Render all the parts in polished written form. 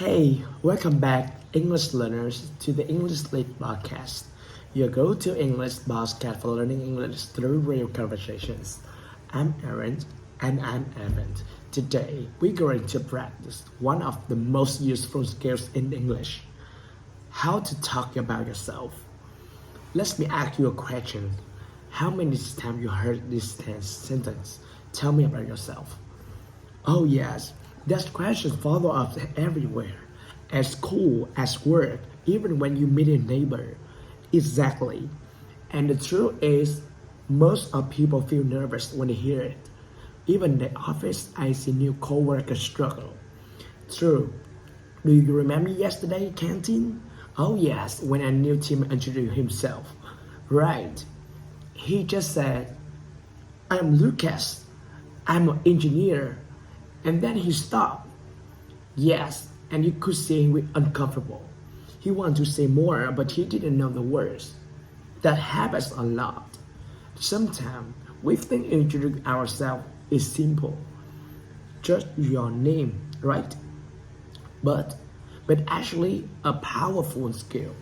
Hey, welcome back, English learners, to the NHÄT podcast, your go-to English podcast for learning English through real conversations. I'm Aaron, and I'm Evan. Today, we're going to practice one of the most useful skills in English: how to talk about yourself. Let me ask you a question. How many times you heard this sentence? Tell me about yourself. Oh yes, that question follows us everywhere. At school, at work, even when you meet a neighbor. Exactly. And the truth is, most of people feel nervous when they hear it. Even in the office, I see new coworkers struggle. True. Do you remember yesterday, canteen? Oh yes, when a new team introduced himself. Right. He just said, I'm Lucas. I'm an engineer. And then he stopped. Yes, and you could see him uncomfortable. He wanted to say more, but he didn't know the words. That happens a lot. Sometimes we think introducing ourselves is simple. Just your name, right? But actually a powerful skill.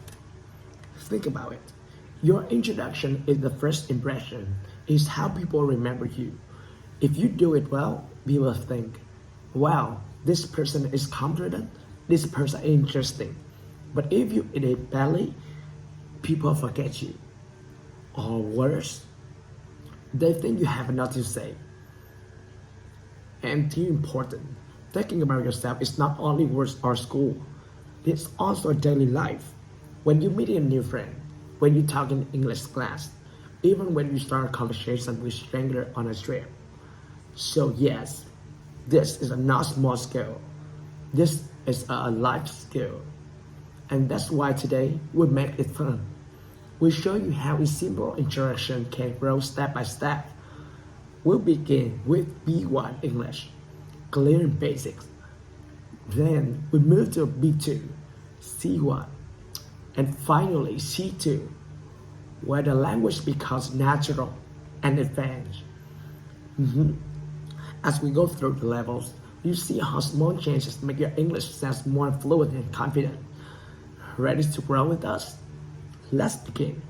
Think about it. Your introduction is the first impression, is how people remember you. If you do it well, people think, wow, this person is confident, this person is interesting. But if you did it badly, people forget you. Or worse, they think you have nothing to say. And too important, thinking about yourself is not only work or school, it's also daily life. When you meet a new friend, when you talk in English class, even when you start a conversation with strangers on a trip. So yes, this is a not small skill. This is a life skill. And that's why today we make it fun. We show you how a simple introduction can grow step by step. We'll begin with B1 English, clear basics. Then we move to B2, C1, and finally C2, where the language becomes natural and advanced. As we go through the levels, you see how small changes make your English sound more fluent and confident. Ready to grow with us? Let's begin.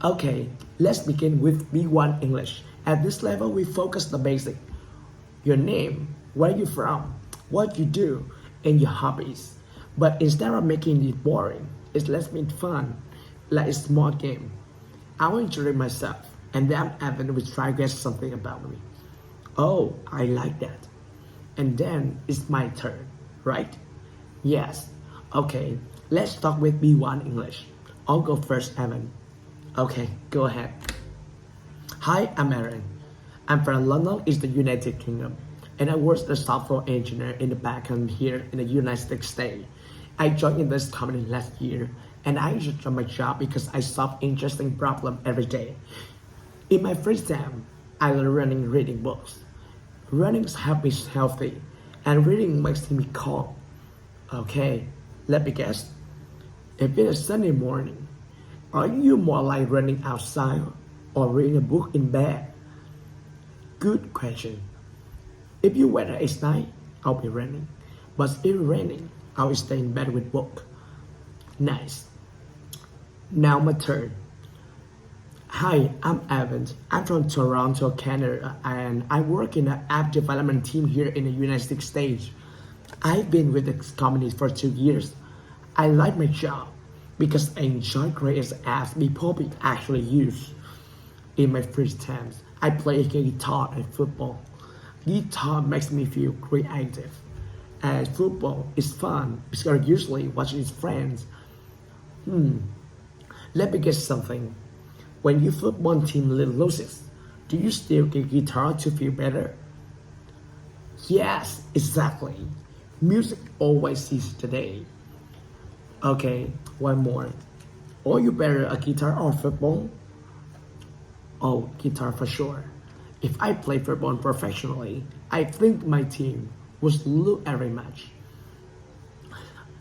Okay, let's begin with B1 English. At this level, we focus the basic. Your name, where you're from, what you do, and your hobbies. But instead of making it boring, let's make it fun, like a small game. I will introduce myself, and then Evan will try to guess something about me. Oh, I like that. And then it's my turn, right? Yes. Okay, let's start with B1 English. I'll go first, Evan. Okay, go ahead. Hi, I'm Aaron. I'm from London, is the United Kingdom, and I work as a software engineer in the backend here in the United States. I joined in this company last year, and I enjoy my job because I solve interesting problems every day. In my free time, I love reading books. Running helps me healthy, and reading makes me calm. Okay, let me guess. If it's a Sunday morning, are you more like running outside or reading a book in bed? Good question. If your weather is nice, I'll be running. But if it's raining, I will stay in bed with book. Nice. Now my turn. Hi, I'm Evan. I'm from Toronto, Canada, and I work in the app development team here in the United States. I've been with this company for 2 years. I like my job because I enjoy creating apps people actually use. In my free time, I play guitar and football. Guitar makes me feel creative, and football is fun because I usually watch with friends. Let me guess something. When your football team loses, do you still get guitar to feel better? Yes, exactly. Music always sees the day. Okay, one more. Are you better at guitar or football? Oh, guitar for sure. If I play football professionally, I think my team would lose every match.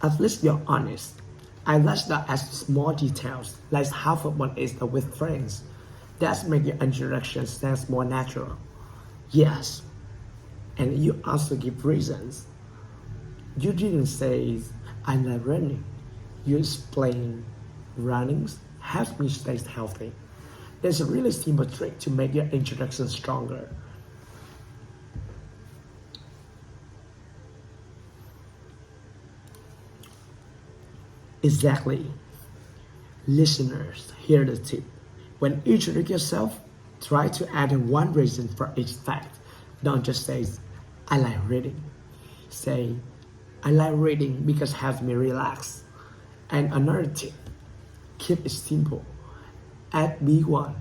At least you're honest. I like that as small details, like how football is with friends. That makes your introduction sound more natural. Yes, and you also give reasons. You didn't say, I love running. You explain, running helps me stay healthy. There's a really simple trick to make your introduction stronger. Exactly. Listeners, hear the tip. When you introduce yourself, try to add one reason for each fact. Don't just say, I like reading. Say, I like reading because it helps me relax. And another tip, keep it simple. Add big one.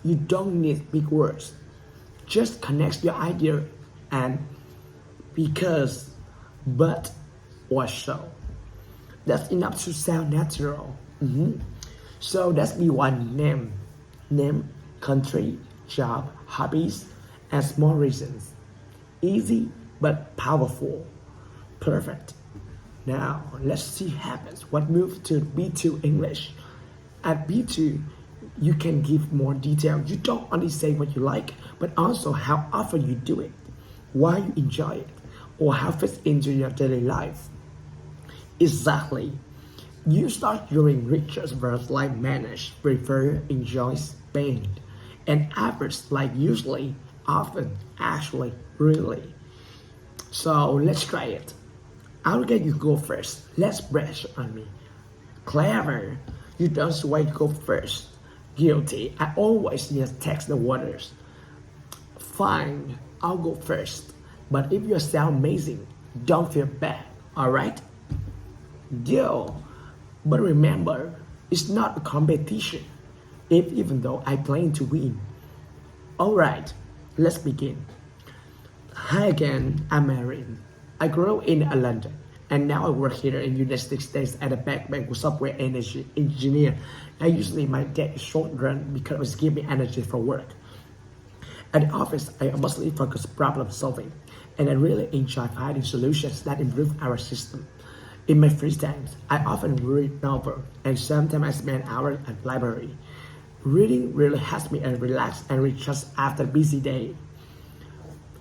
You don't need big words. Just connect your idea and because, but, or so. That's enough to sound natural. So that's be one name, country, job, hobbies, and small reasons. Easy but powerful. Perfect. Now let's see what happens. What move to B2 English? At B2, you can give more detail. You don't only say what you like, but also how often you do it, why you enjoy it, or how it fits into your daily life. Exactly. You start during Richard's verbs like manage, prefer, enjoy, spend, and adverbs like usually, often, actually, really. So let's try it. I'll get you go first. Let's brush on me. Clever. You don't wait to go first. Guilty. I always just test the waters. Fine. I'll go first. But if you sound amazing, don't feel bad. Alright? Deal. But remember, it's not a competition. Even though I plan to win. Alright, let's begin. Hi again, I'm Erin. I grew up in London, and now I work here in the United States at a backpack software energy engineer. I usually my day is short run because it gives me energy for work. At the office, I mostly focus problem solving, and I really enjoy finding solutions that improve our system. In my free time, I often read novels, and sometimes I spend hours at the library. Reading really helps me relax and recharge after a busy day.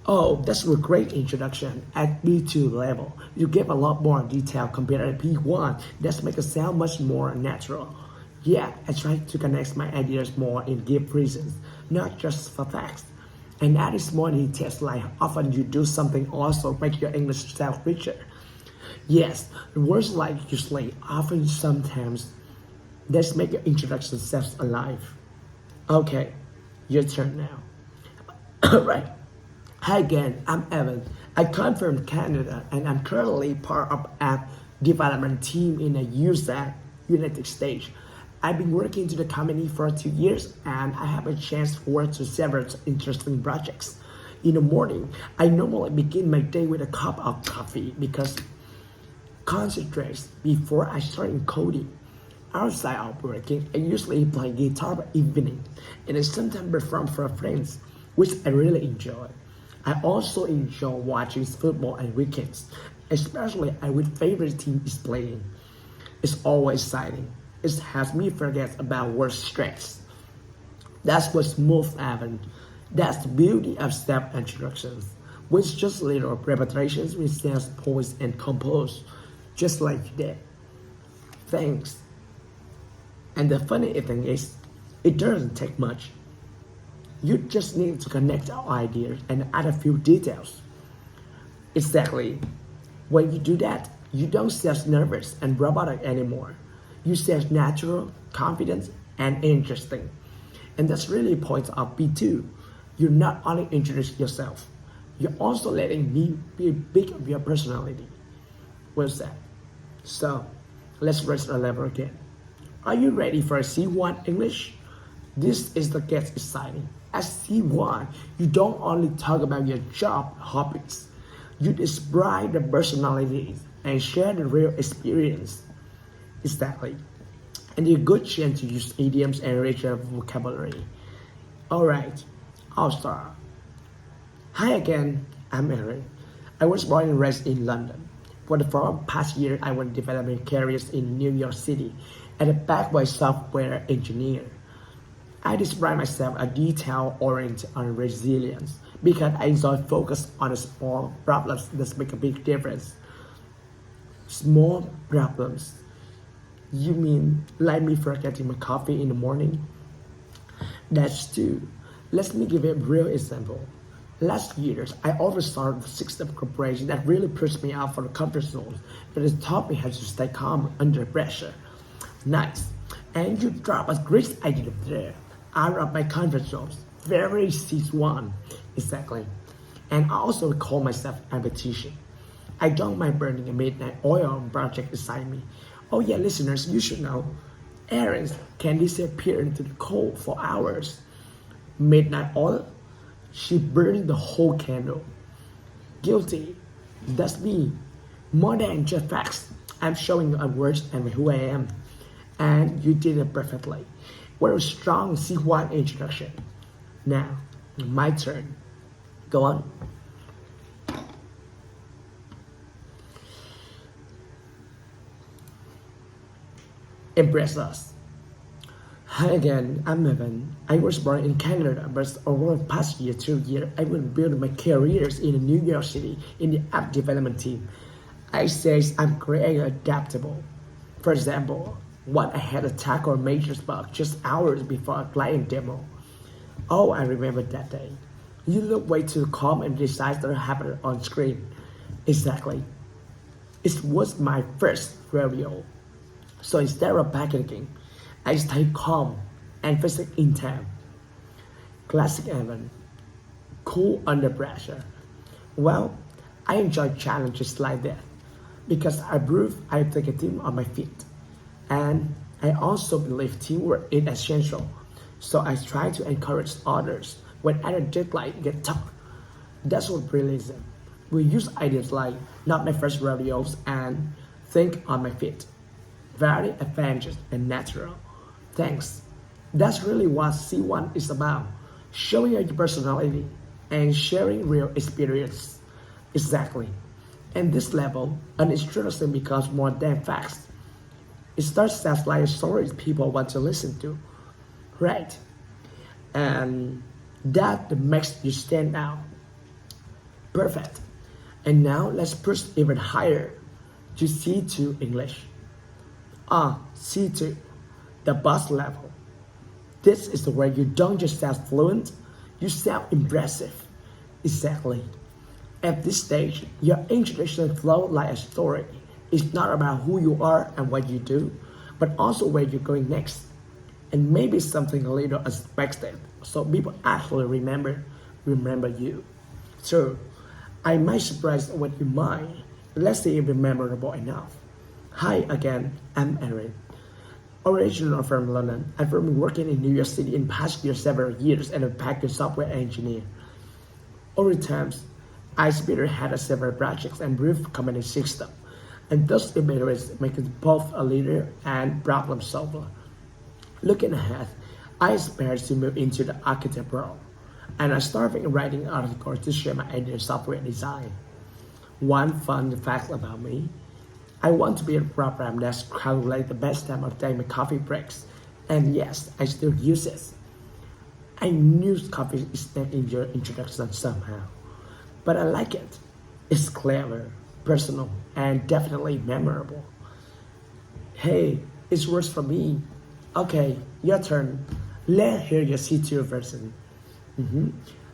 Oh, that's a great introduction. At B2 level, you give a lot more detail compared to B1. That makes it sound much more natural. Yeah, I try to connect my ideas more and give reasons, not just for facts. And adding small details like often you do something also make your English sound richer. Yes, words like usually, often, sometimes, let's make your introduction sound alive. Okay, your turn now. Alright. Hi again, I'm Evan. I come from Canada and I'm currently part of a development team in the United States. I've been working to the company for 2 years and I have a chance to work to several interesting projects. In the morning, I normally begin my day with a cup of coffee because concentrates before I start coding. Outside of working, I usually play guitar by evening and I sometimes perform for friends, which I really enjoy. I also enjoy watching football on weekends, especially when favorite team is playing. It's always exciting. It helps me forget about work stress. That's what's most happened. That's the beauty of self-introductions, with just little repetitions with sense, poise, and compose, just like that. Thanks. And the funny thing is, it doesn't take much. You just need to connect our ideas and add a few details. Exactly. When you do that, you don't sound nervous and robotic anymore. You sound natural, confident, and interesting. And that's really the point of B2. You're not only introducing yourself, you're also letting me be a bit of your personality. Well said. So, let's raise the level again. Are you ready for a C1 English? This is the gets exciting. At C1, you don't only talk about your job hobbies. You describe the personalities and share the real experience. Exactly. And a good chance to use idioms and richer vocabulary. Alright, I'll start. Hi again, I'm Erin. I was born and raised in London. For the past year, I was developing careers in New York City as a backend software engineer. I describe myself as detail-oriented and resilience because I enjoy focus on the small problems that make a big difference. Small problems. You mean like me forgetting my coffee in the morning? That's true. Let me give you a real example. Last year, I always started the system of cooperation that really pushed me out from the comfort zone, but it taught me how to stay calm under pressure. Nice. And you drop a great idea there. Out of my comfort zone. Very C1. Exactly. And I also call myself ambitious. I don't mind burning a midnight oil project beside me. Oh yeah, listeners, you should know. Errands can disappear into the cold for hours. Midnight oil? She burned the whole candle. Guilty. That's me. More than just facts. I'm showing you a words and who I am. And you did it perfectly. What a strong C1 introduction. Now, my turn. Go on. Impress us. Hi again, I'm Evan. I was born in Canada, but over the past 2 years, I will build my careers in New York City in the app development team. I say I'm creative and adaptable. For example, I had a tackle major bug just hours before a client demo. Oh, I remember that day. You look way too calm and disaster happened on screen. Exactly. It was my first rodeo. So instead of panicking, I stayed calm and physical intent. Classic Evan. Cool under pressure. Well, I enjoy challenges like that because I prove I take a team on my feet. And I also believe teamwork is essential. So I try to encourage others when other deadlines get tough. That's what realism. We use ideas like not my first rodeos and think on my feet. Very advantageous and natural. Thanks. That's really what C1 is about. Showing your personality and sharing real experience. Exactly. And this level, an introduction becomes more than facts. It starts as like stories people want to listen to. Right. And that makes you stand out. Perfect. And now let's push even higher to C2 English. C2, the boss level. This is where you don't just sound fluent, you sound impressive. Exactly. At this stage, your introduction flows like a story. It's not about who you are and what you do, but also where you're going next. And maybe something a little unexpected, so people actually remember you. So, I might surprise with your mind. Let's see if it's memorable enough. Hi again, I'm Erin. Originally from London, I've been working in New York City in past several years as a package software engineer. Over time, I had several projects and improved company system, and those experiences make me both a leader and problem solver. Looking ahead, I aspire to move into the architect role, and I started writing articles to share my idea of software design. One fun fact about me, I want to build a program that calculates the best time of day my coffee breaks, and yes, I still use it. I knew coffee is not in your introduction somehow, but I like it. It's clever, personal, and definitely memorable. Hey, it works for me. Okay, your turn. Let's hear your C2 version.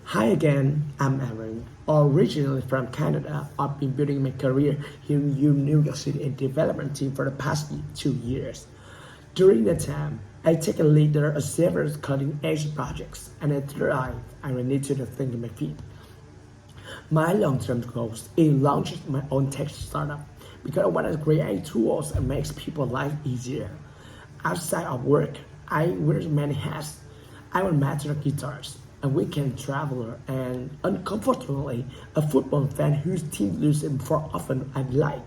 Hi again, I'm Aaron. Originally from Canada, I've been building my career here in New York City in development team for the past 2 years. During that time, I take a leader of several cutting-edge projects, and I thrive. I need to think on my feet. My long-term goals is launching my own tech startup because I want to create tools and makes people's life easier. Outside of work, I wear many hats. I'm a master of guitars, a weekend traveler, and uncomfortably a football fan whose team loses more often I like.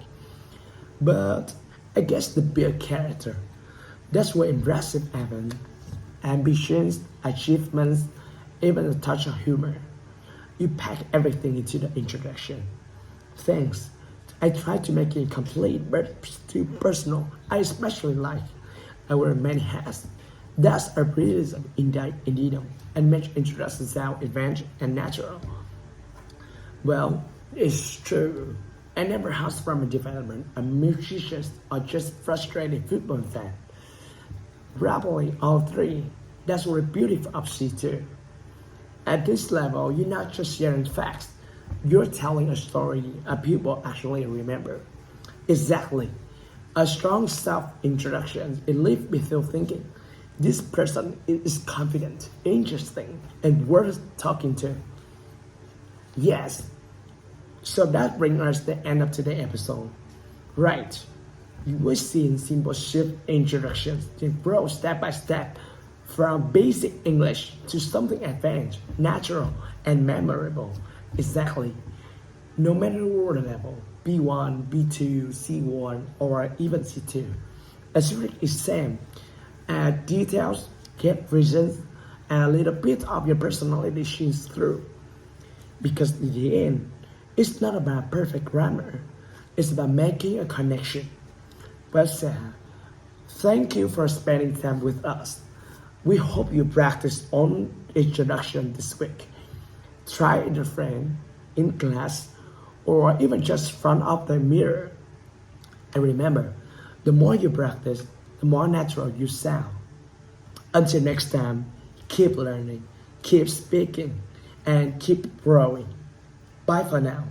But I guess the build character. That's what impressive Evan. Ambitions, achievements, even a touch of humor. You pack everything into the introduction. Thanks. I try to make it complete but too personal. I especially like I wear many hats. That's a realism indeed and makes introduction sound advanced and natural. Well, it's true. I never heard from a developer, a musician, or just frustrated football fan. Probably all three. That's what the beauty of C2. At this level, you're not just sharing facts, you're telling a story that people actually remember. Exactly. A strong self-introduction, it leaves me still thinking, this person is confident, interesting, and worth talking to. Yes. So that brings us to the end of today's episode. Right. You will see in simple shift introductions to grow step by step from basic English to something advanced, natural, and memorable. Exactly. No matter what level, B1, B2, C1, or even C2, a secret is same. Add details, get reasons, and a little bit of your personality shines through. Because in the end, it's not about perfect grammar. It's about making a connection. Well said. Thank you for spending time with us. We hope you practice on introduction this week. Try it with a friend, in class, or even just in front of the mirror. And remember, the more you practice, the more natural you sound. Until next time, keep learning, keep speaking, and keep growing. Bye for now.